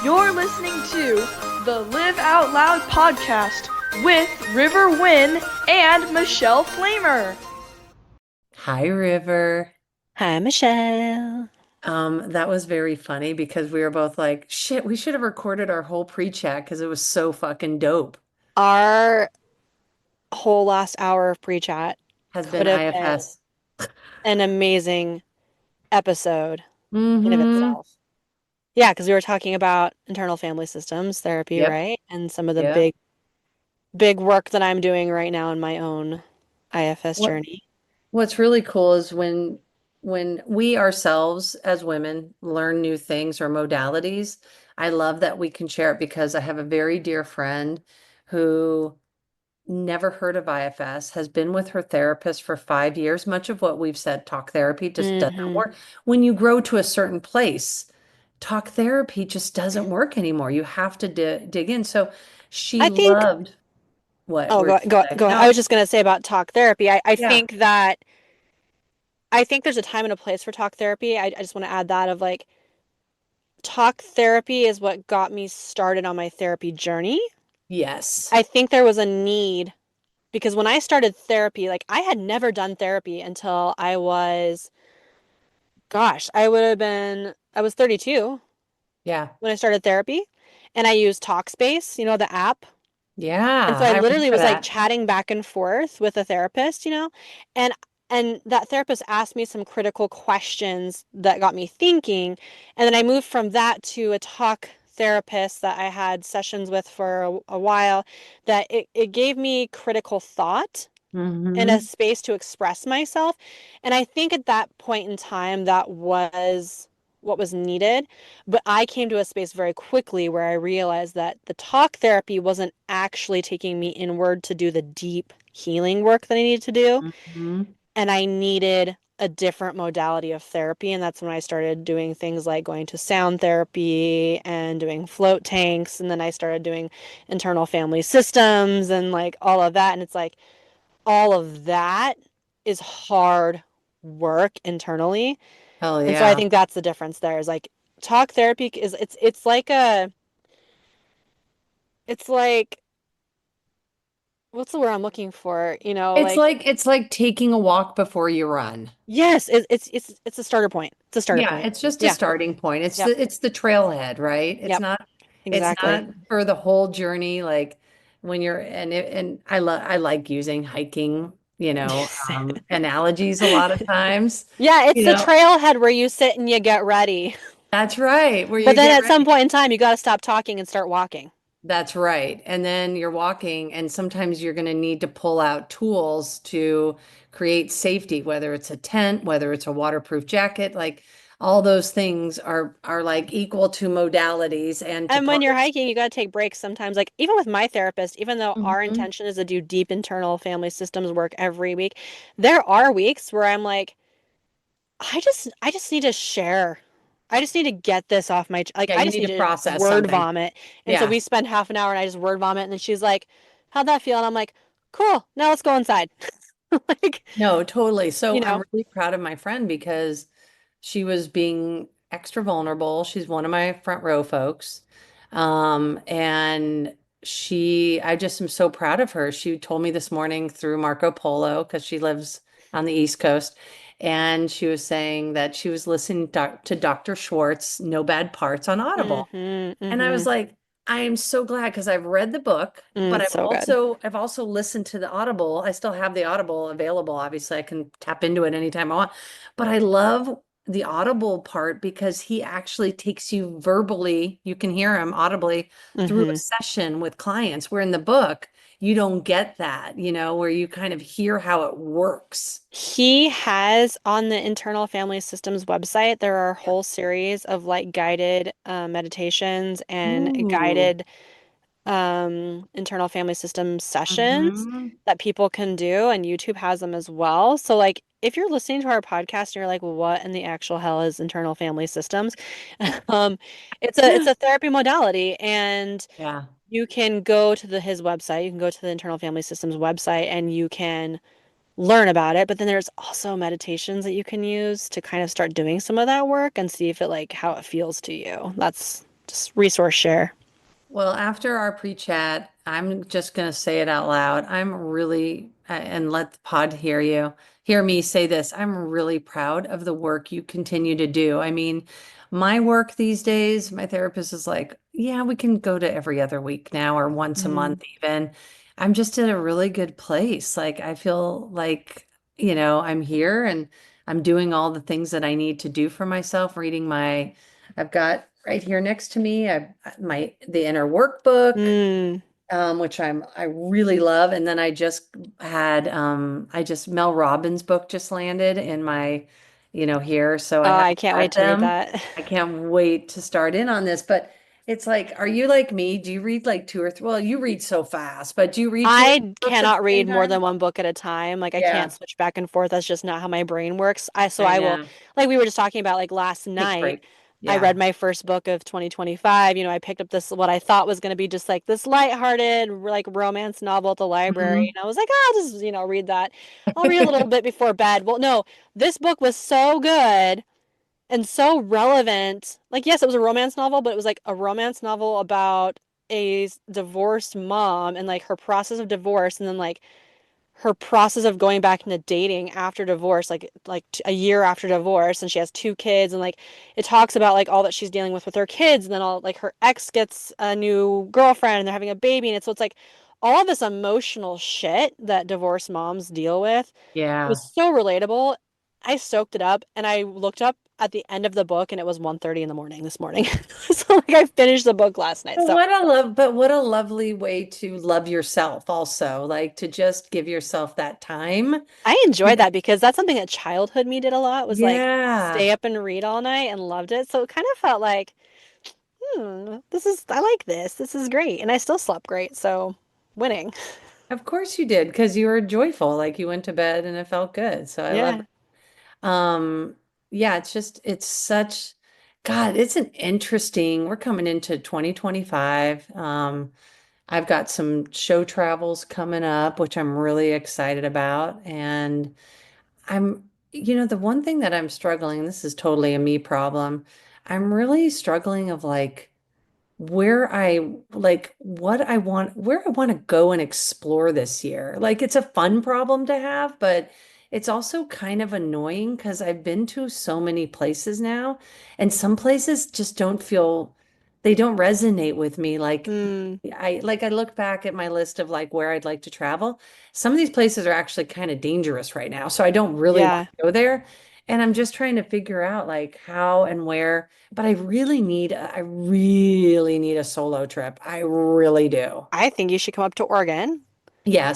You're listening to the Live Out Loud podcast with River Wynn and Michelle Flamer. Hi, River. Hi, Michelle. That was very funny because we were both like, shit, we should have recorded our whole pre-chat because it was so fucking dope. Our whole last hour of pre-chat Has been could have been IFS. an amazing episode in of Mm-hmm. itself. Yeah, because we were talking about internal family systems therapy, Yep. right? And some of the Yep. big work that I'm doing right now in my own IFS What journey. what's really cool is when we ourselves as women learn new things or modalities, I love that we can share it because I have a very dear friend who never heard of IFS, has been with her therapist for 5 years. Much of what we've said, talk therapy just doesn't Hmm. work. When you grow to a certain place, talk therapy just doesn't work anymore. You have to dig in. So she I think, loved what oh, we're saying. go ahead. I was No, just going to say about talk therapy. yeah, I think there's a time and a place for talk therapy. I just want to add that of like, talk therapy is what got me started on my therapy journey. yes, I think there was a need because when I started therapy, like I had never done therapy until I was 32 yeah, when I started therapy and I used Talkspace, the app. And so yeah. I I literally remember was like that. chatting back and forth with a therapist, and that therapist asked me some critical questions that got me thinking. And then I moved from that to a talk therapist that I had sessions with for a while, that it gave me critical thought and a Hmm. space to express myself. And I think at that point in time, that was what was needed. But I came to a space very quickly where I realized that the talk therapy wasn't actually taking me inward to do the deep healing work that I needed to do. Hmm. And I needed a different modality of therapy. And that's when I started doing things like going to sound therapy and doing float tanks. And then I started doing internal family systems and like all of that. And it's like, all of that is hard work internally. Hell And so I yeah. think that's the difference there is like talk therapy is it's like what's the word I'm looking for? Like It's like taking a walk before you run. yes, it's a starter point. It's a starter Yeah, point. it's just a Yeah. starting point. Yep. It's the trailhead, right? Yep. It's Exactly. not for the whole journey. Like when you're and I like using hiking, analogies a lot of times. Yeah, it's You the know, trailhead where you sit and you get ready. that's right. Where But you then get at some ready. point in time, you got to stop talking and start walking. That's right. And then you're walking, and sometimes you're going to need to pull out tools to create safety, whether it's a tent, whether it's a waterproof jacket, like all those things are like equal to modalities and to And when you're parts. hiking, you got to take breaks sometimes. Like, even with my therapist, even though our Mhm. intention is to do deep internal family systems work every week, there are weeks where I'm like, I just need to share. I just need to get this off like, Yeah, I you just need need to to process word something. vomit. And so Yeah. we spend half an hour and I just word vomit. And then she's like, how'd that feel? And I'm like, cool. Now let's go inside. Like, No, totally. you So I'm know, really proud of my friend because she was being extra vulnerable. She's one of my front row folks. And I just am so proud of her. She told me this morning through Marco Polo because she lives on the East Coast. And she was saying that she was listening to Dr. Schwartz, No Bad Parts on Audible. mm-hmm, And I mm-hmm. was like, I am so glad because I've read the book, but It's so good. I've also listened to the Audible. I still have the Audible available. Obviously, I can tap into it anytime I want. But I love the Audible part because he actually takes you verbally, you can hear him audibly through a Mm-hmm. session with clients, where in the book, you don't get that, where you kind of hear how it works. He has on the Internal Family Systems website, there are a whole series of like guided meditations and Ooh. guided internal family system sessions Hmm. that people can do, and YouTube has them as well. So like if you're listening to our podcast and you're like, what in the actual hell is internal family systems? Um, it's a therapy modality, and Yeah. you can go to his website, you can go to the Internal Family Systems website and you can learn about it, but then there's also meditations that you can use to kind of start doing some of that work and see if it like how it feels to you. just resource share. Well, after our pre-chat, I'm just going to say it out loud. I'm really, and let the pod hear me say this. I'm really proud of the work you continue to do. I mean, my work these days, my therapist is like, yeah, we can go to every other week now or once a Mm. month even. I'm just in a really good place. Like, I feel like, I'm here and I'm doing all the things that I need to do for myself, I've got right here next to me, the inner workbook, Mm. which I really love. And then I just Mel Robbins' book just landed in my, here. So I Oh, have I can't wait read to read them. that. I can't wait to start in on this. But it's like, are you like me? Do you read like two or three? Well, you read so fast, but do you read two or three I books at the cannot same read more time? than one book at a time. Like I Yeah, can't switch back and forth. That's just not how my brain works. So I I will, know. like we were just talking about, like last Take a night, break. I Yeah. read my first book of 2025. I picked up this what I thought was going to be just like this lighthearted like romance novel at the library, Mhm. and I was like, "Ah, I'll just read that. I'll read a little bit before bed." Well, no, this book was so good and so relevant. Like, yes, it was a romance novel, but it was like a romance novel about a divorced mom and like her process of divorce, and then like her process of going back into dating after divorce, a year after divorce, and she has two kids, and like it talks about like all that she's dealing with her kids, and then all like her ex gets a new girlfriend, and they're having a baby, and it's like all this emotional shit that divorced moms deal with. It Yeah. was so relatable. I soaked it up, and I looked up at the end of the book, and it was 1:30 in the morning this morning. So like I finished the book last night. So But what a lovely way to love yourself also, like to just give yourself that time. I You enjoyed know? that because that's something that childhood me did a lot, was like Yeah, stay up and read all night, and loved it. So it kind of felt like, I like this. This is great. And I still slept great. So winning. of course you did because you were joyful, like you went to bed and it felt good. So I love Yeah. it. Um, yeah, it's such, God, it's an interesting, we're coming into 2025. I've got some show travels coming up, which I'm really excited about. And the one thing that I'm struggling, this is totally a me problem. I'm really struggling of like where I want to go and explore this year. Like it's a fun problem to have, but it's also kind of annoying because I've been to so many places now, and some places just they don't resonate with me. Mm, I look back at my list of like where I'd like to travel. Some of these places are actually kind of dangerous right now, so I don't really want yeah. to go there. And I'm just trying to figure out like how and where, but I really need a solo trip. I really do. I think you should come up to Oregon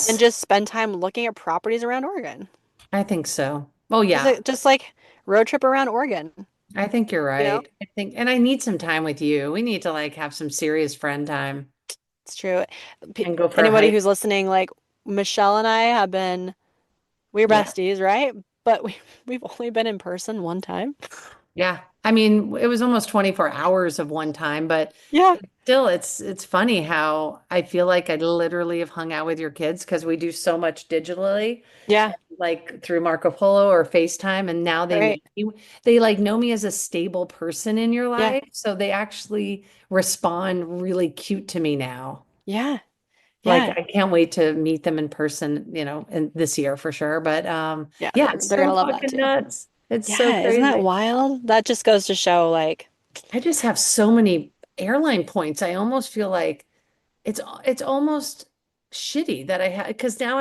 and Yes, just spend time looking at properties around Oregon. I think so. Oh Just yeah, like, just like road trip around Oregon, I think you're you know? right. And I need some time with you. We need to like have some serious friend time It's true. and go for a Anybody hike. who's listening, like Michelle and I have been, we're Yeah. besties, right? But we've only been in person one time. Yeah. I mean, it was almost 24 hours of one time, but Yeah. still it's funny how I feel like I literally have hung out with your kids because we do so much digitally, Yeah. like through Marco Polo or FaceTime, and now they know Right. you. They like know me as a stable person in your Yeah. life, so they actually respond really cute to me now. Yeah. Like Yeah. I can't wait to meet them in person, in this year for sure. But Yeah. yeah, They're it's they're so gonna love that fucking too. nuts. It's so Yeah. Isn't that crazy. wild? That just goes to show, like, I just have so many airline points. I almost feel like it's almost shitty that I have because now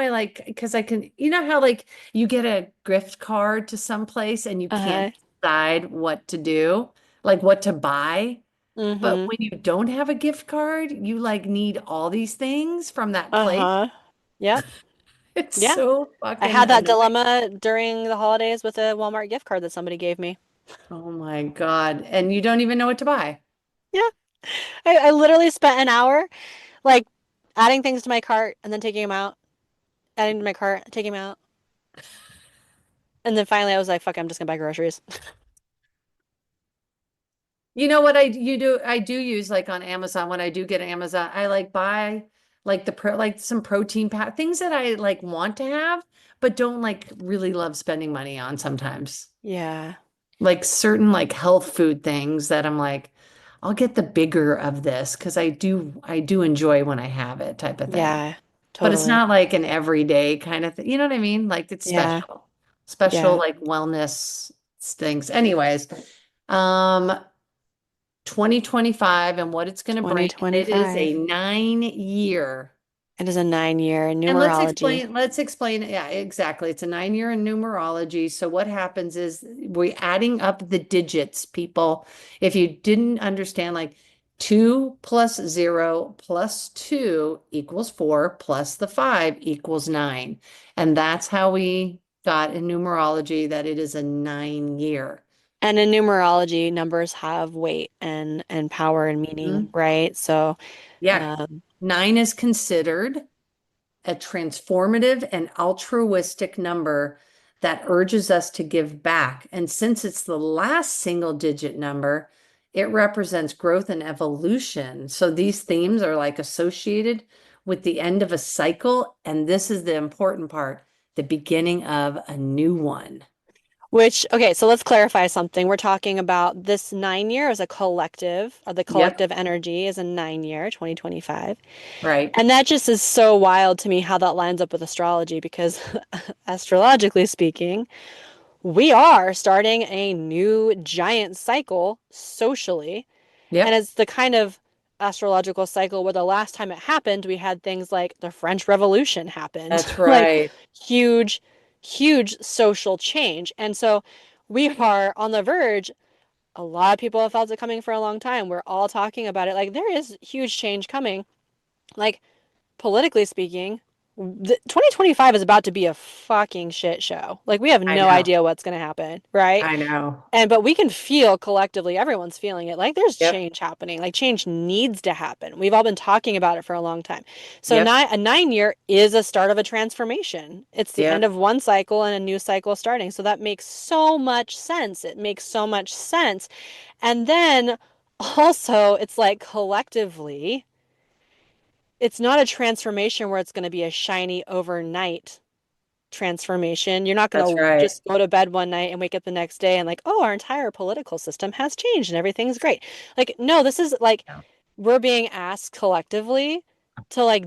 because I can, how like you get a gift card to some place and you can't uh-huh. decide what to do, like what to buy. But Mm-hmm. when you don't have a gift card, you like need all these things from that place. Uh-huh. Yep. It's Yeah. so I fucking had that annoying. dilemma during the holidays with a Walmart gift card that somebody gave me. Oh my God. And you don't even know what to buy. Yeah. I literally spent an hour like adding things to my cart and then taking them out, adding to my cart, taking them out. And then finally I was like, fuck, I'm just gonna buy groceries. You know what I do use like on Amazon when I do get Amazon, I like buy like like some protein pack things that I like want to have, but don't like really love spending money on sometimes. Yeah. Like certain like health food things that I'm like, I'll get the bigger of this because I do enjoy when I have it type of thing. Yeah, But it's totally. not like an everyday kind of thing. You know what I mean? Like it's Yeah, special. Special yeah. like wellness things. Anyways, um 2025 and what it's going to bring. And it is a 2025. 9 year. It is a 9 year in And numerology. let's explain. Yeah, exactly. It's a 9 year in numerology. So what happens is we're adding up the digits, people. If you didn't understand, like 2 plus 0 plus 2 equals 4 plus the 5 equals 9. And that's how we got in numerology that it is a 9 year. And in numerology, numbers have weight and power and meaning, Mhm. right? So, Yeah. um, 9 is considered a transformative and altruistic number that urges us to give back. And since it's the last single digit number, it represents growth and evolution. So these themes are like associated with the end of a cycle. And this is the important part, the beginning of a new one. okay, so let's clarify something. We're talking about this 9 year as a collective, or the Yep. collective energy is a 9 year, 2025. Right. And that just is so wild to me how that lines up with astrology because astrologically speaking, we are starting a new giant cycle socially. And Yep. it's the kind of astrological cycle where the last time it happened, we had things like the French Revolution happened, That's like right. huge, huge social change. And so we are on the verge. A lot of people have felt it coming for a long time. We're all talking about it. Like there is huge change coming. Like politically speaking, 2025 is about to be a fucking shit show. Like we have I no know. idea what's going to happen, right? I know. But we can feel collectively, everyone's feeling it. Like there's Yep. change happening. Like change needs to happen. We've all been talking about it for a long time. So Yep. a 9 year is a start of a transformation. It's the end Yep. of one cycle and a new cycle starting. So that makes so much sense. It makes so much sense. And then also it's like collectively, it's not a transformation where it's going to be a shiny overnight transformation. You're not That's going to right. just go to bed one night and wake up the next day and like, oh, our entire political system has changed and everything's great. Like, no, this is like Yeah. we're being asked collectively to like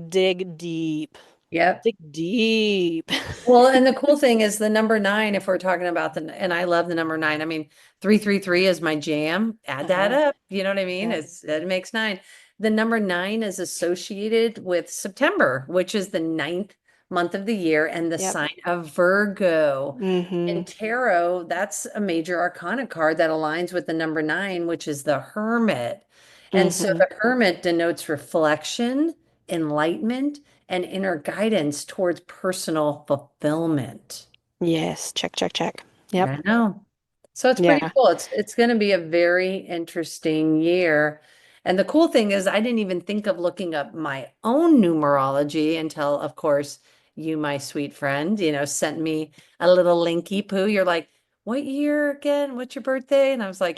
Yep. dig deep. Well, and the cool thing is the number 9, if we're talking about and I love the number 9. I mean, 333 is my jam. Add that Uh-huh. up. You know what I mean? Yeah. It makes 9. The number 9 is associated with September, which is the ninth month of the year and the Yep. sign of Virgo. Mm-hmm. In tarot, that's a major arcana card that aligns with the number 9, which is the Hermit. And so Mm-hmm. the Hermit denotes reflection, enlightenment, and inner guidance towards personal fulfillment. Yes. Check, check, check. Yep. I know. So it's pretty Yeah. cool. It's going to be a very interesting year. And the cool thing is I didn't even think of looking up my own numerology until, of course, you, my sweet friend, sent me a little linky poo. You're like, what year again? What's your birthday? And I was like,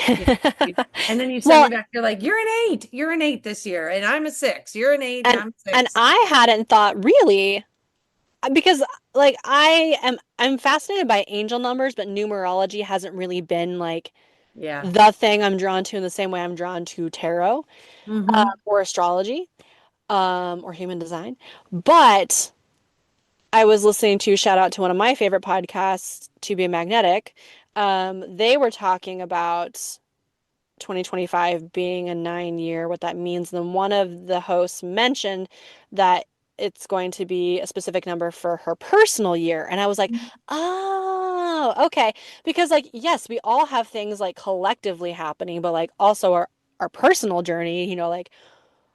and then you sent Well, me back, you're like, you're an 8. You're an 8 this year, and I'm a 6. You're an 8 and and I'm a and 6. I hadn't thought really because like I'm fascinated by angel numbers, but numerology hasn't really been like Yeah. the thing I'm drawn to in the same way I'm drawn to tarot Mm-hmm. or astrology or human design. But I was listening to shout out to one of my favorite podcasts, To Be Magnetic. They were talking about 2025 being a 9 year, what that means. And then one of the hosts mentioned that it's going to be a specific number for her personal year. And I was like, oh, okay. Because, like, yes, we all have things like collectively happening, but like also our personal journey, like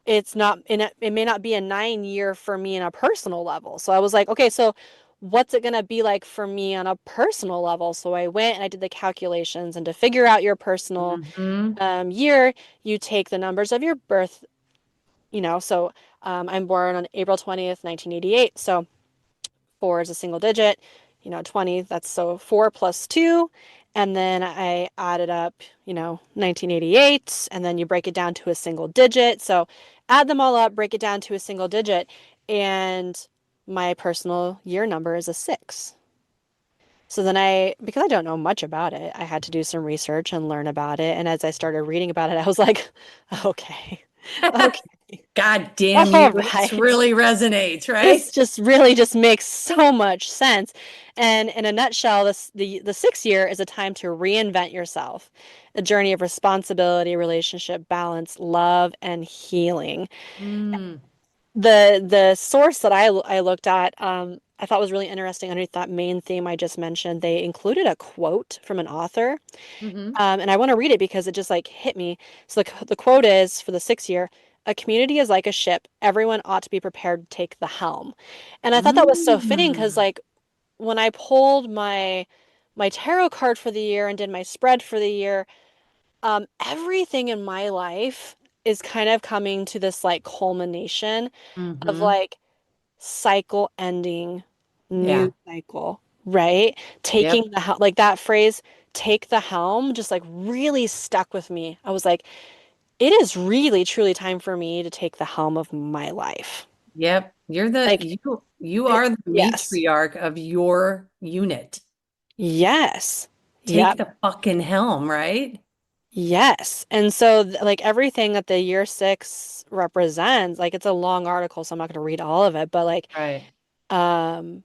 it's not in it may not be a 9 year for me in a personal level. So I was like, okay, so what's it going to be like for me on a personal level? So I went and I did the calculations and to figure out your personal Mm-hmm. year, you take the numbers of your birth, so I'm born on April 20th, 1988. So 4 is a single digit, 20, that's so 4 plus 2. And then I added up, 1988, and then you break it down to a single digit. So add them all up, break it down to a single digit, and my personal year number is a 6. So then because I don't know much about it, I had to do some research and learn about it. And as I started reading about it, I was like, okay, okay, God damn you, all this right. really resonates, This right? just really just makes so much sense. And in a nutshell, the 6 year is a time to reinvent yourself, a journey of responsibility, relationship, balance, love, and healing. Mm, The source that I looked at, I thought was really interesting underneath that main theme I just mentioned. They included a quote from an author, hmm and I want to read it because it just like hit me. So the quote is for the 6 year, a community is like a ship. Everyone ought to be prepared to take the helm. And I thought that was so fitting because mm, like when I pulled my tarot card for the year and did my spread for the year, everything in my life is kind of coming to this like culmination of hmm like cycle ending, Yeah. new cycle, right? Yep. Taking the helm, like that phrase, take the helm, just like really stuck with me. I was like, it is really truly time for me to take the helm of my life. Yep. Like, You are the yes, matriarch of your unit. yes, Take yep, the fucking helm, right? yes. And so, like, everything that the year six represents, like, it's a long article, so I'm not going to read all of it, but like, Right. um,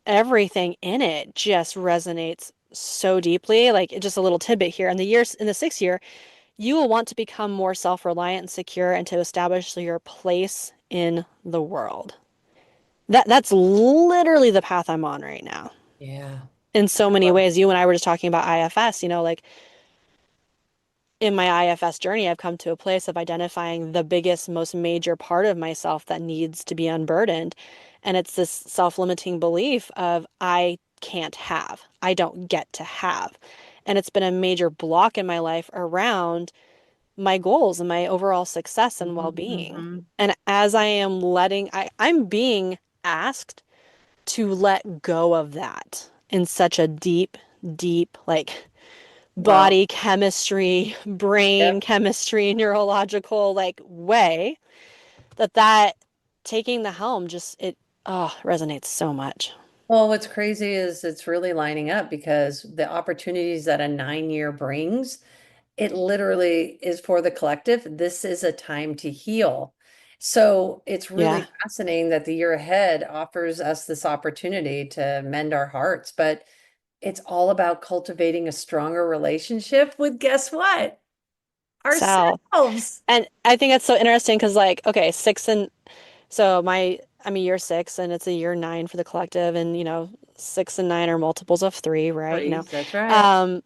everything in it just resonates so deeply. Like just a little tidbit here. In the 6 year, you will want to become more self-reliant and secure and to establish your place in the world. That's literally the path I'm on right now. Yeah. In so I many love ways, you and I were just talking about IFS, like in my IFS journey, I've come to a place of identifying the biggest, most major part of myself that needs to be unburdened. And it's this self-limiting belief of I can't have, I don't get to have. And it's been a major block in my life around my goals and my overall success and well-being. hmm And as I am I'm being asked to let go of that in such a deep, deep, like Well, body chemistry, brain yep. chemistry, neurological like way that taking the helm just it resonates so much. Well, what's crazy is it's really lining up because the opportunities that a 9 year brings, it literally is for the collective. This is a time to heal. So it's Yeah. really fascinating that the year ahead offers us this opportunity to mend our hearts, but it's all about cultivating a stronger relationship with guess what? Sal. Ourselves. And I think that's so interesting because like, okay, six and so I'm a year six and it's a year nine for the collective and six and nine are multiples of three, right? Please, that's right. Um,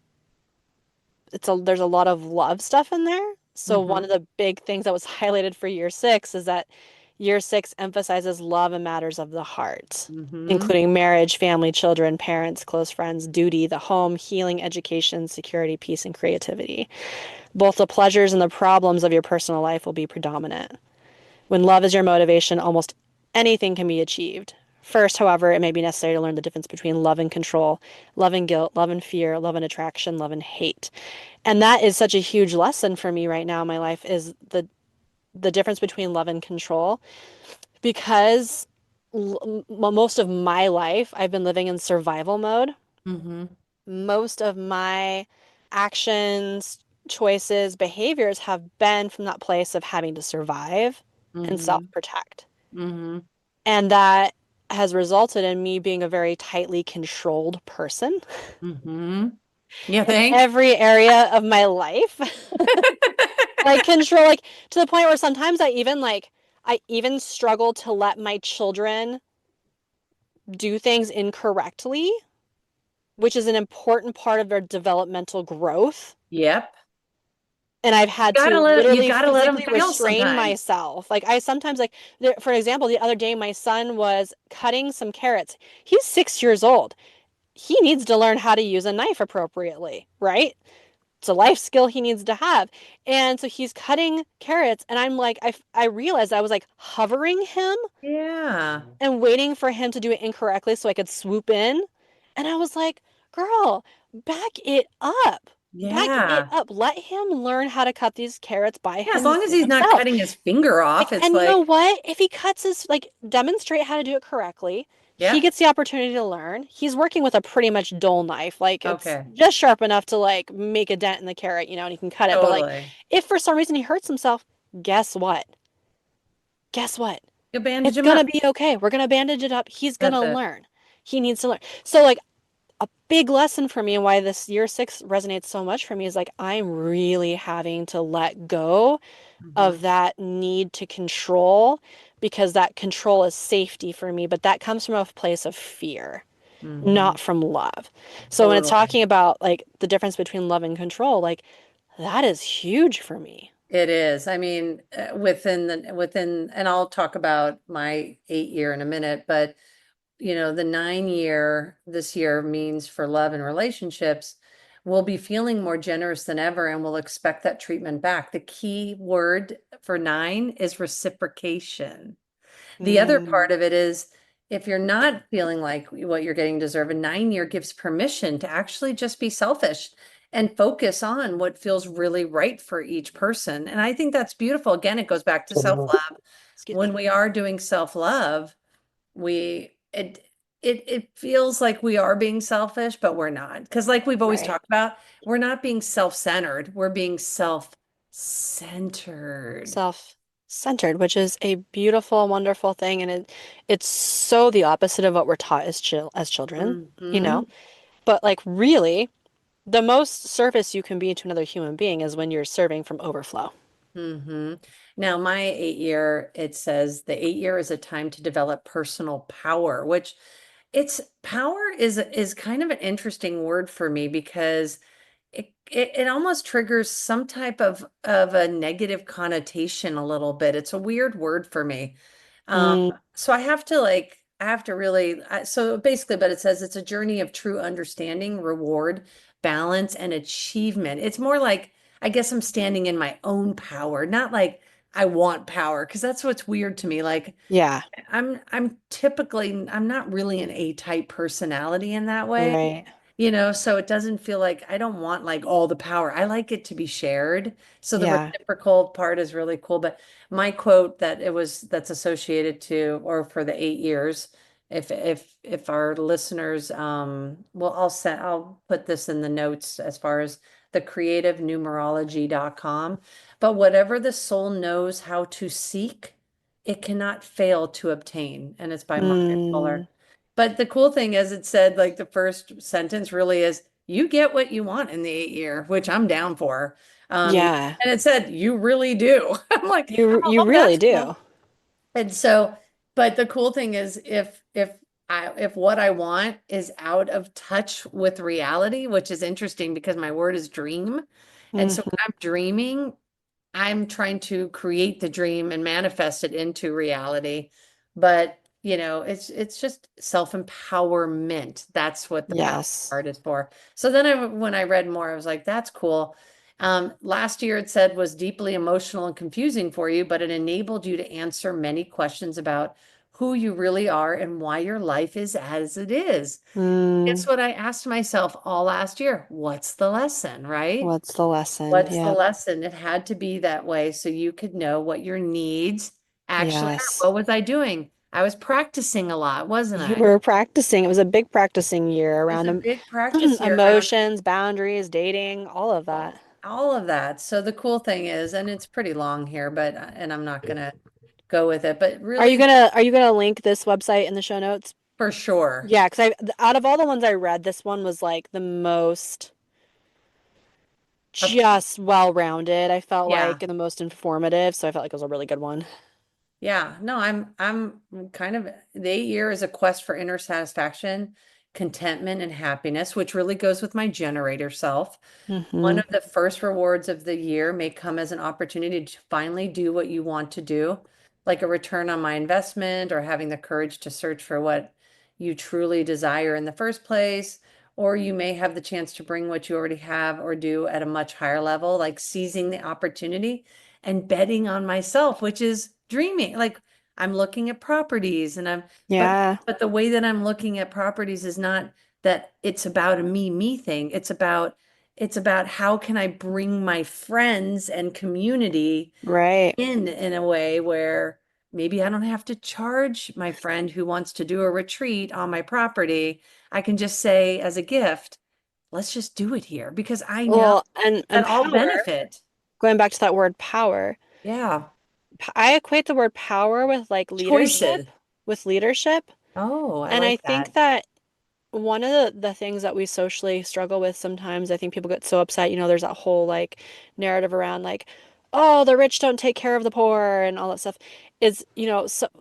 there's a lot of love stuff in there. So one of hmm the big things that was highlighted for year six is that year six emphasizes love and matters of the heart, hmm including marriage, family, children, parents, close friends, duty, the home, healing, education, security, peace, and creativity. Both the pleasures and the problems of your personal life will be predominant. When love is your motivation, almost anything can be achieved. First, however, it may be necessary to learn the difference between love and control, love and guilt, love and fear, love and attraction, love and hate. And that is such a huge lesson for me right now in my life is the difference between love and control because most of my life I've been living in survival mode. hmm Most of my actions, choices, behaviors have been from that place of having to survive and hmm self-protect. hmm And that has resulted in me being a very tightly controlled person hmm You in think? every area of my life. Like control, like to the point where sometimes I even struggle to let my children do things incorrectly, which is an important part of their developmental growth. Yep. And I've had to You literally gotta let them physically fail restrain sometimes. myself. Like I sometimes for example, the other day my son was cutting some carrots. He's 6 years old. He needs to learn how to use a knife appropriately, right? It's a life skill he needs to have. And so he's cutting carrots, and I'm like, I realized I was like hovering him Yeah. and waiting for him to do it incorrectly so I could swoop in. And I was like, girl, back it up. Back it Yeah. up. Let him learn how to cut these carrots by Yeah, as long as he's not himself. cutting his finger off, Like, it's and you know like, what? If he cuts his, like, demonstrate how to do it correctly, he Yeah. gets the opportunity to learn. He's working with a pretty much dull knife. Like it's Okay. just sharp enough to like make a dent in the carrot, and he can cut it. But like Totally. if for some reason he hurts himself, guess what? Guess what? You bandage It's them gonna up. be okay. We're gonna bandage it up. He's That's gonna it. learn. He needs to learn. So like a big lesson for me and why this year six resonates so much for me is like I'm really having to let go Hmm. of that need to control because that control is safety for me, but that comes from a place of fear, Hmm. not from love. So when it's Totally. talking about like the difference between love and control, like that is huge for me. It is. I mean, within, and I'll talk about my 8 year in a minute, but the 9 year this year means for love and relationships, we'll be feeling more generous than ever and we'll expect that treatment back. The key word for 9 is reciprocation. The other Mm, part of it is if you're not feeling like what you're getting deserve, a 9 year gives permission to actually just be selfish and focus on what feels really right for each person. And I think that's beautiful. Again, it goes back to self-love. excuse When me. we are doing self-love, we it feels like we are being selfish, but we're not. Because like we've always Right. talked about, we're not being self-centered, we're being self-centered. Self-centered, which is a beautiful, wonderful thing, and it's so the opposite of what we're taught as children, you Hmm. know? But like really, the most service you can be to another human being is when you're serving from overflow. Hmm. Now, my 8 year, it says the 8 year is a time to develop personal power, which it's power is kind of an interesting word for me because it almost triggers some type of a negative connotation a little bit. It's a weird word for me. Mm, So I have to really, so basically, but it says it's a journey of true understanding, reward, balance, and achievement. It's more like, I guess I'm standing in my own power, not like I want power, because that's what's weird to me. Like yeah, I'm not really an A-type personality in that way. right. So it doesn't feel like I don't want like all the power. I like it to be shared. So the Yeah. reciprocal part is really cool. But my quote that's associated to or for the 8 years, if our listeners well I'll put this in the notes as far as the creative numerology.com. But whatever the soul knows how to seek, it cannot fail to obtain. And it's by Margaret Mm, Fuller. But the cool thing is it said like the first sentence really is you get what you want in the 8 year, which I'm down for. Um, yeah. and it said you really do. I'm like, You oh, really that's do. cool. And so, but the cool thing is if what I want is out of touch with reality, which is interesting because my word is dream. And so Hmm. when I'm dreaming, I'm trying to create the dream and manifest it into reality. But, it's just self-empowerment. That's what the power Yes. part is for. So then when I read more, I was like, that's cool. Last year it said was deeply emotional and confusing for you, but it enabled you to answer many questions about who you really are and why your life is as it is. Guess Mm, what I asked myself all last year? What's the lesson, right? what's the lesson? What's the Yep. lesson? It had to be that way so you could know what your needs actually are. Yes. What was I doing? I was practicing a lot, wasn't You I? were practicing. It was a big practicing year It was around a big practice year around emotions, boundaries, dating, all of that. all of that. So the cool thing is, and it's pretty long here, but and I'm not gonna go with it, but really Are you gonna link this website in the show notes? for sure. Yeah, because out of all the ones I read, this one was like the most Uh, just well-rounded. I felt yeah. like and the most informative, so I felt like it was a really good one. Yeah, no, I'm kind of the 8 year is a quest for inner satisfaction, contentment, and happiness, which really goes with my generator self. One Hmm. of the first rewards of the year may come as an opportunity to finally do what you want to do, like a return on my investment or having the courage to search for what you truly desire in the first place. Or you may have the chance to bring what you already have or do at a much higher level, like seizing the opportunity and betting on myself, which is dreaming. Like I'm looking at properties and but Yeah, but the way that I'm looking at properties is not that it's about a me thing. It's about how can I bring my friends and community right. in a way where maybe I don't have to charge my friend who wants to do a retreat on my property. I can just say as a gift, let's just do it here because I know Well, and that I'll power, benefit. going back to that word power, Yeah. I equate the word power with like leadership, Choices. with leadership. Oh, I And I like think that. that one of the things that we socially struggle with sometimes, I think people get so upset, there's that whole like narrative around like, oh, the rich don't take care of the poor and all that stuff, is,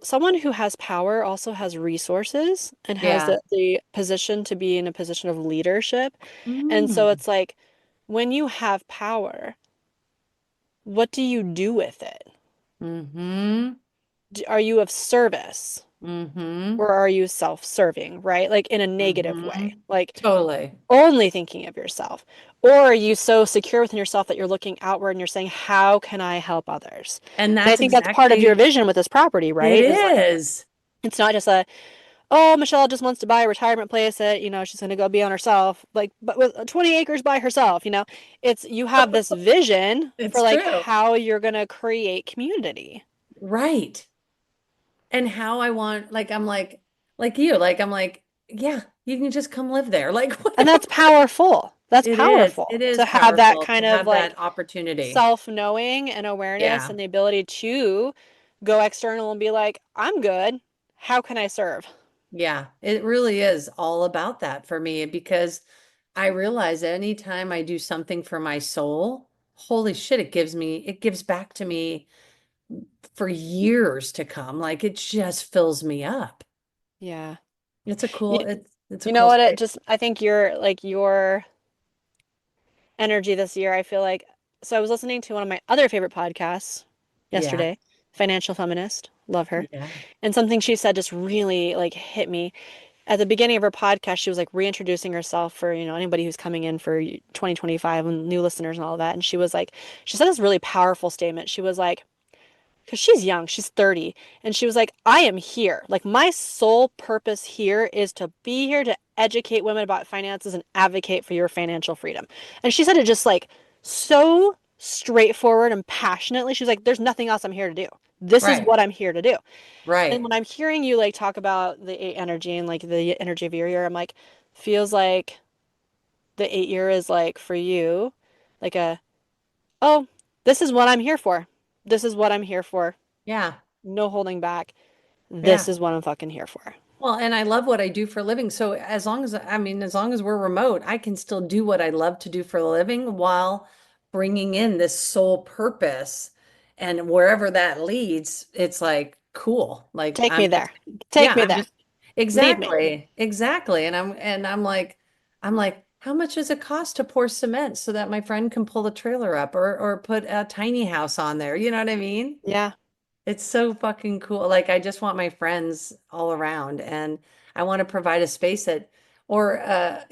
someone who has power also has resources and has Yeah. the position to be in a position of leadership. And so Mm. it's like when you have power, what do you do with it? Mm-hmm. Are you of service? Mm-hmm. Or are you self-serving, right? Like in a negative Mm-hmm. way, like Totally. only thinking of yourself. Or are you so secure within yourself that you're looking outward and you're saying, how can I help others? And And I that's think that's part of your exactly vision with this property, it right? Is like, is. it's not just a, oh, Michelle just wants to buy a retirement place that, she's going to go be on herself, like, but with 20 acres by herself. It's, you have this vision for It's like true. how you're going to create community. Right. And how I want, like you, like I'm like, yeah, you can just come live there. Like And whatever. that's powerful. That's It is. powerful It is to have that powerful kind to of have like that opportunity. self-knowing and awareness Yeah. and the ability to go external and be like, I'm good. How can I serve? Yeah. It really is all about that for me because I realize anytime I do something for my soul, holy shit, it gives back to me for years to come. Like it just fills me up. Yeah. It's a You, cool, it's a you know cool what? It space. just, I think your energy this year, I feel like, so I was listening to one of my other favorite podcasts Yeah. yesterday, Financial Feminist. Love her. Yeah. And something she said just really like hit me. At the beginning of her podcast, she was like reintroducing herself for, anybody who's coming in for 2025 and new listeners and all that. And she was like, she said this really powerful statement. She was like, because she's young, she's 30, and she was like, I am here. Like, my sole purpose here is to be here to educate women about finances and advocate for your financial freedom. And she said it just like so straightforward and passionately. She was like, there's nothing else I'm here to do. This is Right. what I'm here to do. And Right. when I'm hearing you like talk about the eight energy and like the energy of your year, I'm like, feels like the 8 year is like for you, like oh, this is what I'm here for. This is what I'm here for. Yeah. No holding back. This Yeah. is what I'm fucking here for. Well, and I love what I do for a living. So as long as we're remote, I can still do what I love to do for a living while bringing in this sole purpose. And wherever that leads, it's like, cool. Like Take me I'm just, there. yeah, Take me I'm there. just Lead me. exactly, exactly. I'm like, how much does it cost to pour cement so that my friend can pull the trailer up or put a tiny house on there? You know what I mean? Yeah, It's so fucking cool. Like I just want my friends all around and I want to provide a space that or a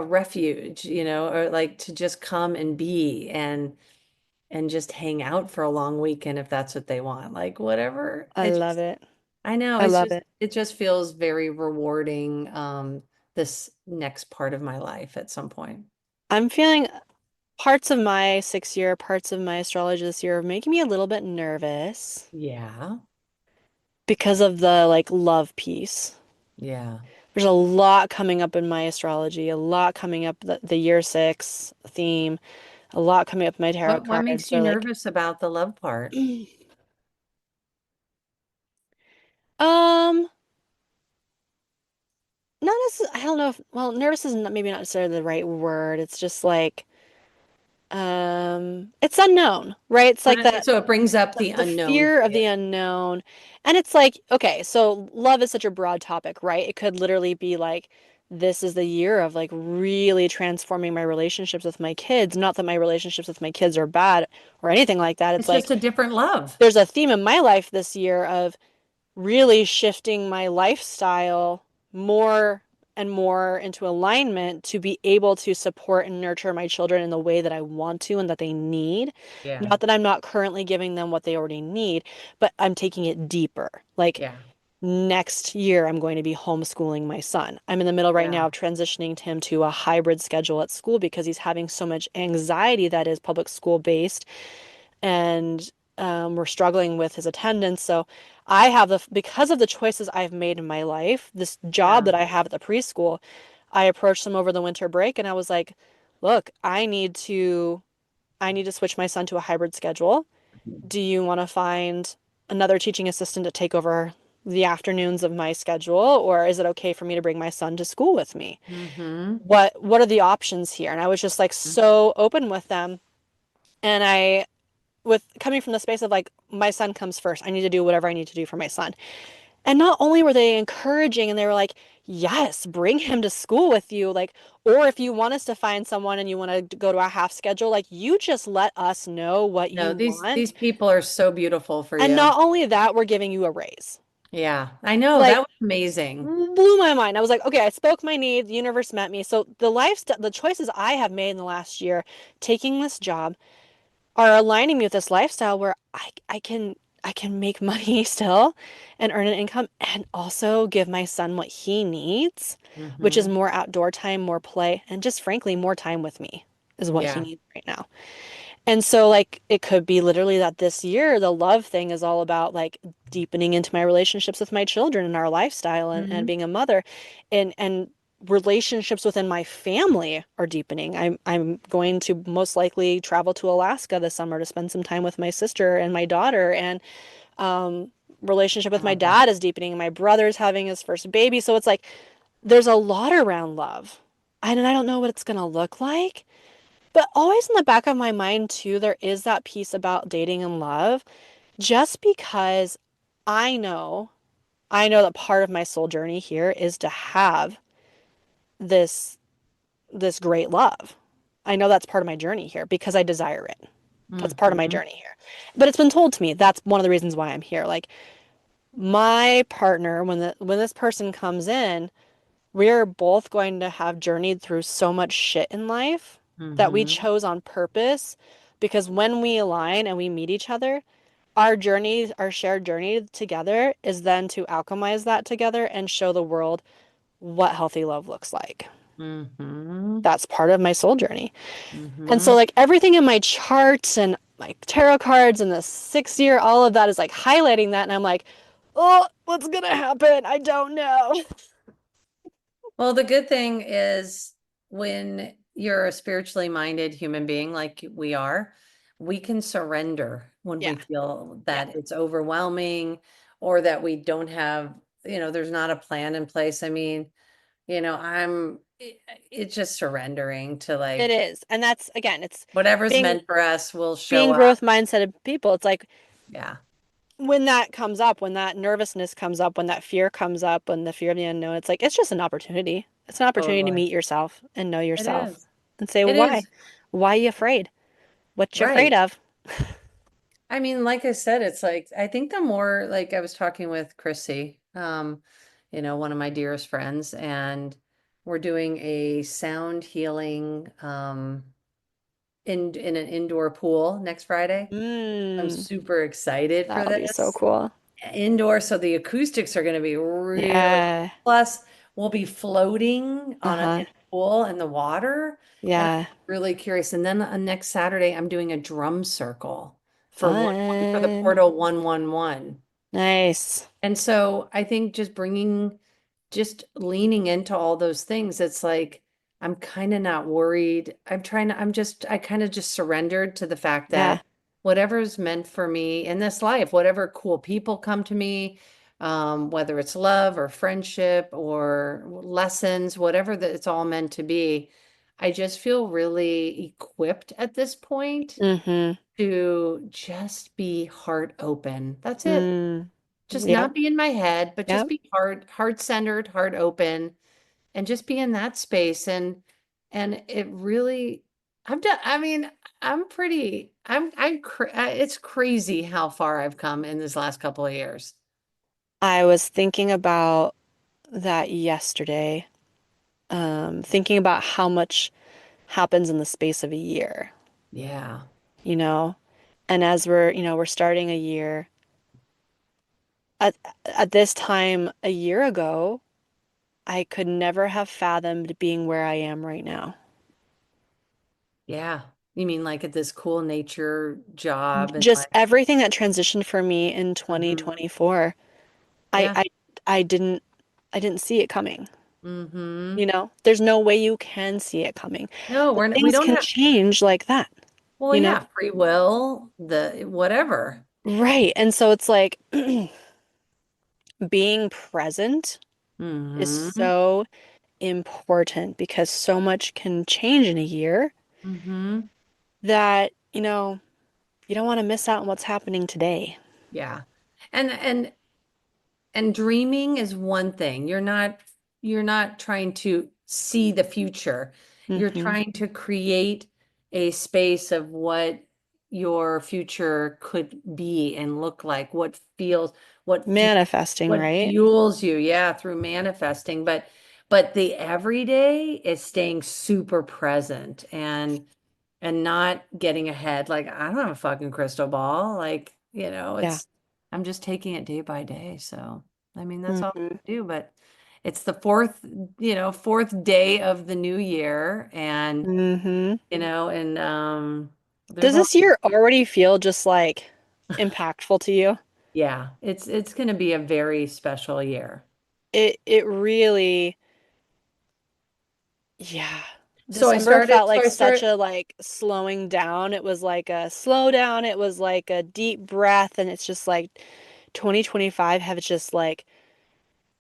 refuge, or like to just come and be and just hang out for a long weekend if that's what they want. Like whatever. I love it. I know I love it. it just feels very rewarding this next part of my life at some point. I'm feeling parts of my 6 year, parts of my astrology this year are making me a little bit nervous Yeah. because of the like love piece. Yeah. There's a lot coming up in my astrology, a lot coming up the year six theme, a lot coming up in my tarot What cards. makes you So like, nervous about the love part? um, not as I don't know if well, nervous is maybe not necessarily the right word. It's just like it's unknown, right? It's like that So it brings up the the unknown fear for of you. the unknown. And it's like, okay, so love is such a broad topic, right? It could literally be like this is the year of like really transforming my relationships with my kids. Not that my relationships with my kids are bad or anything like that. It's It's just like a different love. there's a theme in my life this year of really shifting my lifestyle more and more into alignment to be able to support and nurture my children in the way that I want to and that they need. Yeah. Not that I'm not currently giving them what they already need, but I'm taking it deeper. Like Yeah. next year, I'm going to be homeschooling my son. I'm in the middle right Yeah. now of transitioning him to a hybrid schedule at school because he's having so much anxiety that is public school based and we're struggling with his attendance. So I have because of the choices I've made in my life, this job Yeah. that I have at the preschool, I approached them over the winter break and I was like, look, I need to switch my son to a hybrid schedule. Do you want to find another teaching assistant to take over the afternoons of my schedule, or is it okay for me to bring my son to school with me? Mm-hmm. What are the options here? And I was just like so open with them. And I with coming from the space of like my son comes first. I need to do whatever I need to do for my son. And not only were they encouraging and they were like, "Yes, bring him to school with you." Like, or if you want us to find someone and you want to go to a half schedule, like you just let us know what No, you these want. people are so beautiful for And you. not only that, we're giving you a raise. Yeah, I know. That Like was amazing. blew my mind. I was like, okay, I spoke my need, the universe met me. So the lifestyle, the choices I have made in the last year, taking this job, are aligning me with this lifestyle where I can make money still and earn an income and also give my son what he needs, which is Hmm. more outdoor time, more play, and just frankly more time with me is what he Yeah. needs right now. And so like it could be literally that this year the love thing is all about like deepening into my relationships with my children and our lifestyle and Hmm. being a mother and relationships within my family are deepening. I'm going to most likely travel to Alaska this summer to spend some time with my sister and my daughter and um relationship I with my love that. dad is deepening. My brother's having his first baby. So it's like there's a lot around love. And I don't know what it's gonna look like. But always in the back of my mind, too, there is that piece about dating and love, just because I know, I know that part of my soul journey here is to have this this great love. I know that's part of my journey here because I desire it. That's part of my Hmm. journey here. But it's been told to me. That's one of the reasons why I'm here. Like my partner, when this person comes in, we're both going to have journeyed through so much shit in life that we Hmm. chose on purpose because when we align and we meet each other, our journey, our shared journey together is then to alchemize that together and show the world what healthy love looks like. Hmm. That's part of my soul journey. And so, Hmm. like, everything in my charts and my tarot cards and the 6 year, all of that is like highlighting that. And I'm like, oh, what's going to happen? I don't know. Well, the good thing is when you're a spiritually minded human being like we are, we can surrender when Yeah. we feel Yeah. that it's overwhelming or that we don't have, there's not a plan in place. I mean, it's just surrendering to It like is. And that's, again, it's whatever's being meant for us will show being up. growth mindset of people. It's like Yeah, when that comes up, when that nervousness comes up, when that fear comes up, when the fear of the unknown, it's like it's just an opportunity. It's an opportunity to totally. meet yourself and know It yourself is. and say It why. is. Why are you afraid? What you afraid Right. of? I mean, like I said, it's like I think the more like I was talking with Chrissy, one of my dearest friends, and we're doing a sound healing in an indoor pool next Friday. I'm Mm, super excited for that'll be so this. cool. Indoor, so the acoustics are going to be really Yeah. plus we'll be floating in Uh-huh. a pool in the water, and I'm Yeah. really curious. And then next Saturday, I'm doing a drum circle for the Fun. portal 111. Nice. And so I think just leaning into all those things, it's like I'm kind of not worried. I kind of just surrendered to the fact Yeah. that whatever's meant for me in this life, whatever cool people come to me, whether it's love or friendship or lessons, whatever that it's all meant to be, I just feel really equipped at this point Mm-hmm. to just be heart open. That's it. Mm. Just Yep. not be in my head, but just Yep. be heart centered, heart open, and just be in that space. And it really, I mean, it's crazy how far I've come in this last couple of years. I was thinking about that yesterday. Thinking about how much happens in the space of a year, Yeah. you know? And as we're starting a year, at at this time a year ago, I could never have fathomed being where I am right now. Yeah. You mean like at this cool nature job and Just like, everything that transitioned for me in mhm. 2024. I Yeah. I I didn't see it coming. Mm-hmm. You know, there's no way you can see it coming. No, But we things don't can have, change like that, well, you know? yeah, free will, the whatever. Right. And so it's like being present is Mm-hmm. so important because so much can change in a year Mm-hmm. that, you don't want to miss out on what's happening today. Yeah. And and dreaming is one thing. You're not trying to see the future. You're Hmm. trying to create a space of what your future could be and look like, what feels, Manifesting, what right? fuels you, yeah, through manifesting. But the everyday is staying super present and not getting ahead. Like, I don't have a fucking crystal ball. Like, Yeah. I'm just taking it day by day. So, I mean, that's all Hmm. I do. But it's the fourth day of the new year. And, Hmm. there's Does all, this year already feel just like impactful to you? yeah, it's going to be a very special year. It really, yeah. December felt So like I such start, a like slowing down. It was like a slow down. It was like a deep breath, and it's just like 2025 have just like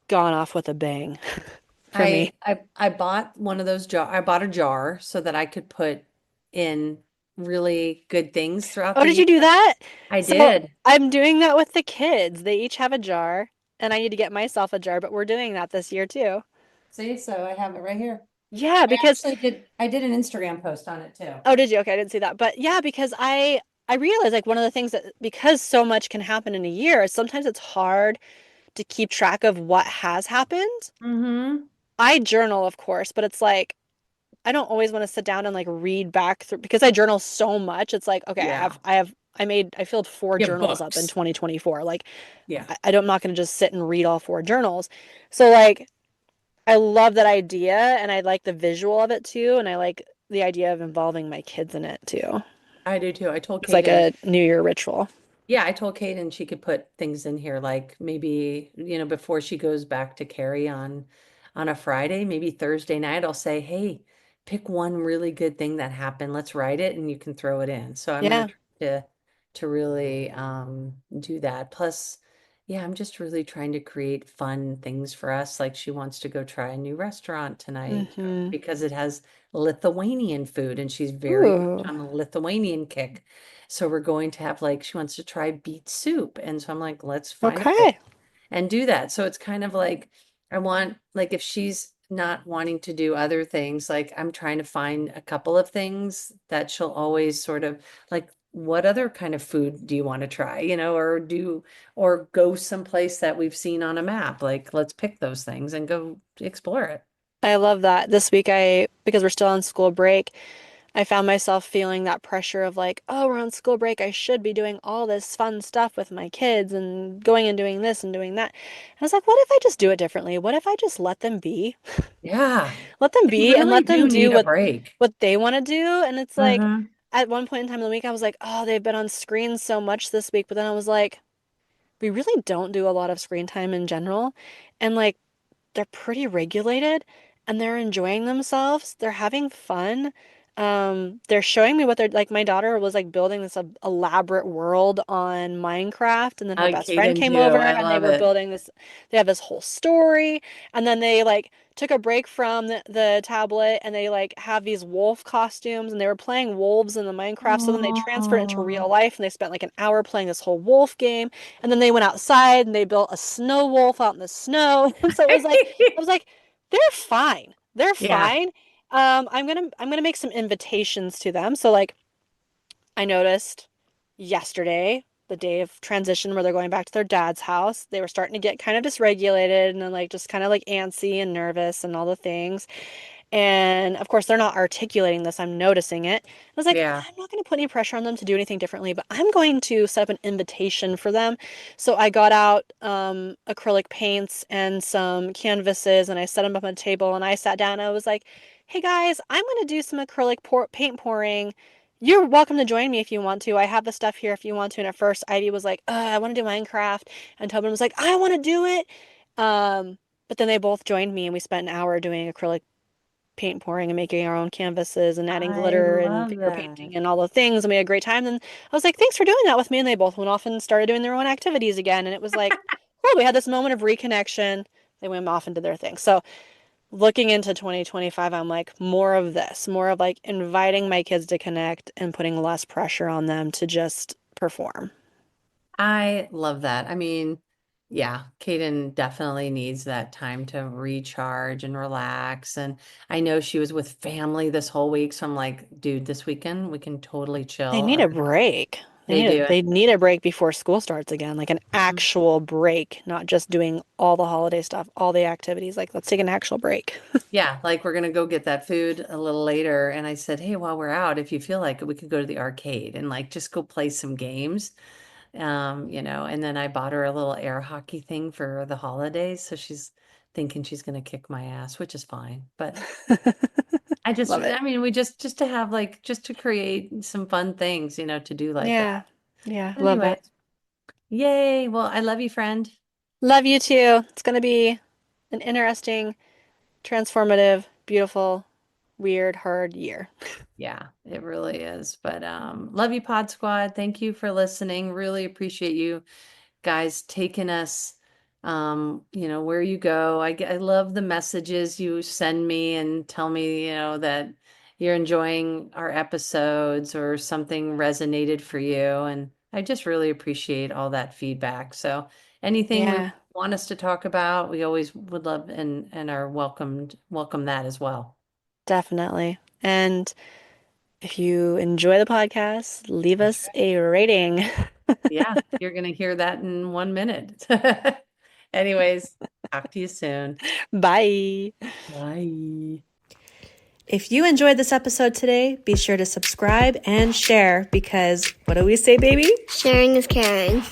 gone off with a bang for me. I bought one of those I bought a jar so that I could put in really good things throughout Oh, the did year. you do that? I So did. I'm doing that with the kids. They each have a jar, and I need to get myself a jar, but we're doing that this year too. See, so I have it right here. Yeah, because I did an Instagram post on it too. oh, did you? Okay, I didn't see that. But yeah, because I realized like one of the things that because so much can happen in a year, sometimes it's hard to keep track of what has happened. Mm-hmm. I journal, of course, but it's like I don't always want to sit down and like read back through because I journal so much. It's like, okay, Yeah. I filled four You have journals up in books. 2024. Like Yeah. I'm not going to just sit and read all four journals. So like I love that idea and I like the visual of it too. And I like the idea of involving my kids in it too. I do too. I told It's like Kaden. a New Year ritual. Yeah, I told Kaden she could put things in here like maybe, before she goes back to Carrie on a Friday, maybe Thursday night, I'll say, "Hey, pick one really good thing that happened. Let's write it and you can throw it in." So I'm gonna Yeah. try to really do that. Plus, yeah, I'm just really trying to create fun things for us. Like she wants to go try a new restaurant tonight Hmm. because it has Lithuanian food and she's very much Ooh. on the Lithuanian kick. So we're going to have like she wants to try beet soup. And so I'm like, let's find a place Okay. and do that. So it's kind of like I want like if she's not wanting to do other things, like I'm trying to find a couple of things that she'll always sort of like what other kind of food do you want to try, or go someplace that we've seen on a map. Like let's pick those things and go explore it. I love that. This week because we're still on school break, I found myself feeling that pressure of like, oh, we're on school break. I should be doing all this fun stuff with my kids and going and doing this and doing that. I was like, what if I just do it differently? What if I just let them be? Yeah. Let them They be and really let them do do need a break. what they want to do. And it's like Hmm. at one point in time of the week, I was like, oh, they've been on screens so much this week. But then I was like, we really don't do a lot of screen time in general. And like they're pretty regulated and they're enjoying themselves. They're having fun. They're showing me what they're like. My daughter was like building this elaborate world on Minecraft, and then her best friend Kaden came too. over I and they love were it. building this. They have this whole story, and then they like took a break from the tablet and they like have these wolf costumes and they were playing wolves in the Minecraft. So then they transferred it into Oh. real life and they spent like an hour playing this whole wolf game. And then they went outside and they built a snow wolf out in the snow. And so it was like, I was like, they're fine. They're Yeah. fine. I'm gonna make some invitations to them. So like I noticed yesterday, the day of transition where they're going back to their dad's house, they were starting to get kind of dysregulated and then like just kind of like antsy and nervous and all the things. And of course, they're not articulating this. I'm noticing it. I was like, Yeah. I'm not going to put any pressure on them to do anything differently, but I'm going to set up an invitation for them. So I got out acrylic paints and some canvases and I set them up on a table and I sat down and I was like, hey guys, I'm going to do some acrylic paint pouring. You're welcome to join me if you want to. I have the stuff here if you want to. And at first, Ivy was like, I want to do Minecraft. And Tobin was like, I want to do it. But then they both joined me and we spent an hour doing acrylic paint pouring and making our own canvases and adding I glitter and love finger that. painting and all the things. And we had a great time. And I was like, thanks for doing that with me. And they both went off and started doing their own activities again. And it was like, cool, we had this moment of reconnection. They went off and did their thing. So looking into 2025, I'm like, more of this, more of like inviting my kids to connect and putting less pressure on them to just perform. I love that. I mean, yeah, Kaden definitely needs that time to recharge and relax. And I know she was with family this whole week, so I'm like, dude, this weekend we can totally They chill. need a break. They do. They need a break before school starts again, like an Mhm. actual break, not just doing all the holiday stuff, all the activities. Like, let's take an actual break. Yeah, like we're gonna go get that food a little later. And I said, hey, while we're out, if you feel like it, we could go to the arcade and like just go play some games. And then I bought her a little air hockey thing for the holidays. So she's thinking she's gonna kick my ass, which is fine. But Love it. I mean, we just to have like, just to create some fun things, to do like Yeah. that. Yeah. Love Anyways, that. yay. Well, I love you, friend. Love you too. It's going to be an interesting, transformative, beautiful, weird, hard year. Yeah, it really is. But love you, Pod Squad. Thank you for listening. Really appreciate you guys taking us where you go. I love the messages you send me and tell me, that you're enjoying our episodes or something resonated for you. And I just really appreciate all that feedback. So anything we Yeah, want us to talk about, we always would love and are welcome that as well. definitely. And if you enjoy the podcast, leave That's us right. a rating. Yeah, you're gonna hear that in 1 minute. Anyways, talk to you soon. Bye. Bye. If you enjoyed this episode today, be sure to subscribe and share because what do we say, baby? Sharing is caring.